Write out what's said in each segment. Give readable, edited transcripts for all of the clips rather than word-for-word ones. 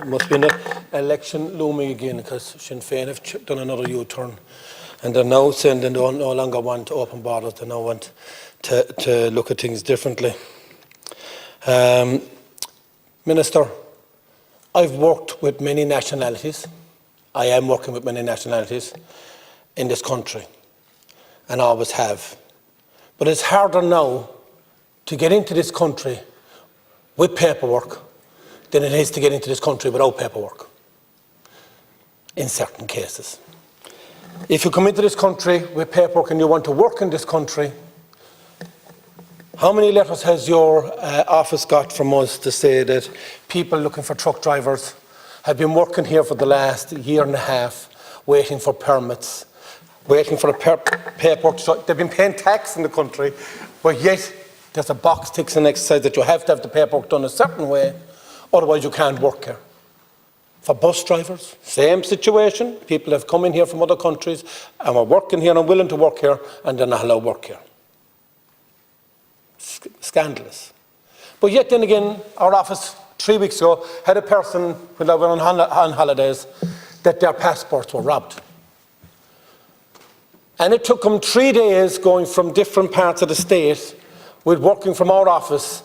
Must be an election looming again because Sinn Féin have done another U-turn and they're now saying they no longer want open borders, they now want to look at things differently. Minister, I've worked with many nationalities. I am working with many nationalities in this country and always have. But it's harder now to get into this country with paperwork than it is to get into this country without paperwork, in certain cases. If you come into this country with paperwork and you want to work in this country, how many letters has your office got from us to say that people looking for truck drivers have been working here for the last year and a half, waiting for permits, waiting for the paperwork? So they've been paying tax in the country, but yet there's a box ticks and exercise that you have to have the paperwork done a certain way, otherwise you can't work here. For bus drivers, same situation. People have come in here from other countries and are working here and willing to work here, and they're not allowed to work here. Scandalous. But yet then again, our office 3 weeks ago had a person, when they were on holidays, that their passports were robbed. And it took them 3 days going from different parts of the state with working from our office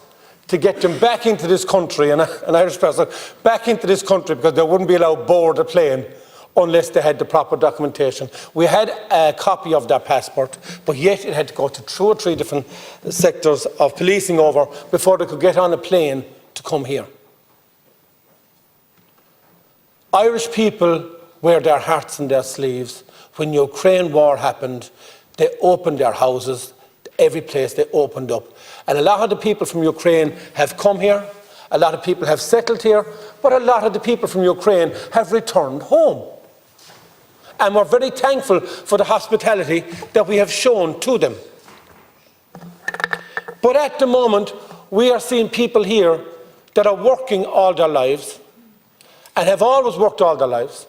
to get them back into this country, and an Irish person, back into this country, because they wouldn't be allowed aboard the plane unless they had the proper documentation. We had a copy of their passport, but yet it had to go to 2 or 3 different sectors of policing over before they could get on a plane to come here. Irish people wear their hearts in their sleeves. When the Ukraine war happened, they opened their houses, every place they opened up. And a lot of the people from Ukraine have come here, a lot of people have settled here, but a lot of the people from Ukraine have returned home. And we're very thankful for the hospitality that we have shown to them. But at the moment, we are seeing people here that are working all their lives and have always worked all their lives.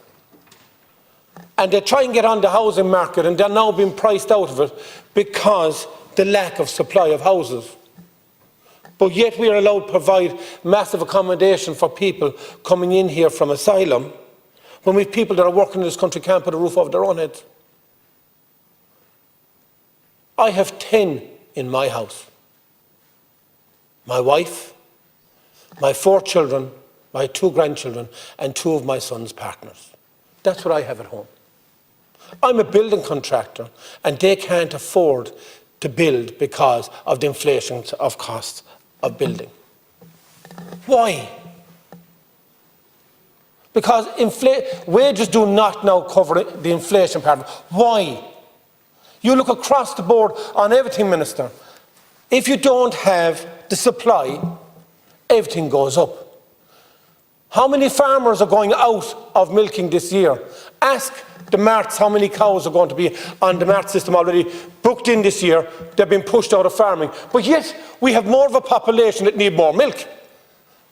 And they try and get on the housing market, and they're now being priced out of it because the lack of supply of houses. But yet we are allowed to provide massive accommodation for people coming in here from asylum, when we have people that are working in this country can't put a roof over their own heads. I have 10 in my house. My wife, my 4 children, my 2 grandchildren, and 2 of my son's partners. That's what I have at home. I'm a building contractor, and they can't afford to build because of the inflation of costs of building. Why? Because wages do not now cover the inflation part. Why? You look across the board on everything, Minister. If you don't have the supply, everything goes up. How many farmers are going out of milking this year? Ask the marts how many cows are going to be on the mart system already booked in this year. They've been pushed out of farming. But yet we have more of a population that need more milk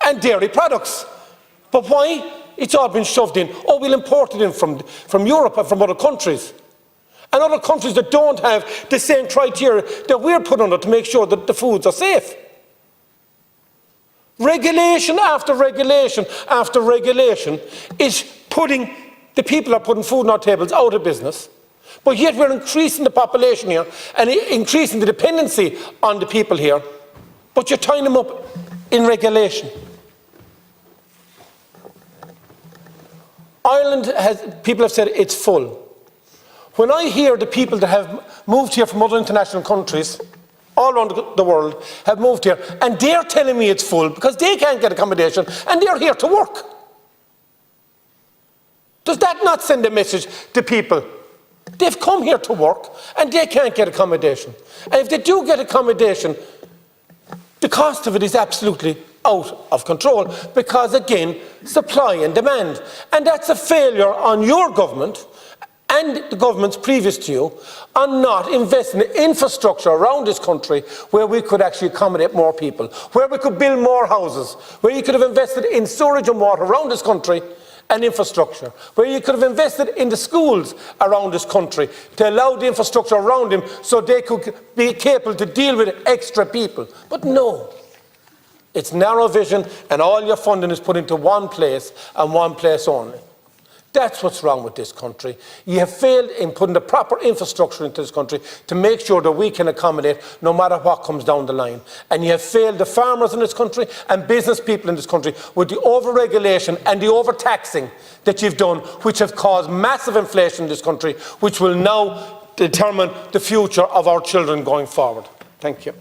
and dairy products. But why? It's all been shoved in. Oh, we'll import it in from Europe and from other countries. And other countries that don't have the same criteria that we're put under to make sure that the foods are safe. Regulation after regulation after regulation is putting the people are putting food on our tables out of business, but yet we're increasing the population here and increasing the dependency on the people here, but you're tying them up in regulation. Ireland people have said it's full. When I hear the people that have moved here from other international countries all around the world have moved here, and they're telling me it's full because they can't get accommodation and they're here to work. Does that not send a message to people? They've come here to work and they can't get accommodation. And if they do get accommodation, the cost of it is absolutely out of control because, again, supply and demand. And that's a failure on your government and the governments previous to you on not investing in infrastructure around this country where we could actually accommodate more people, where we could build more houses, where you could have invested in sewage and water around this country and infrastructure, where you could have invested in the schools around this country to allow the infrastructure around them so they could be capable to deal with extra people. But no, It's narrow vision, and all your funding is put into one place and one place only. That's what's wrong with this country. You have failed in putting the proper infrastructure into this country to make sure that we can accommodate no matter what comes down the line. And you have failed the farmers in this country and business people in this country with the over-regulation and the over-taxing that you've done, which have caused massive inflation in this country, which will now determine the future of our children going forward. Thank you.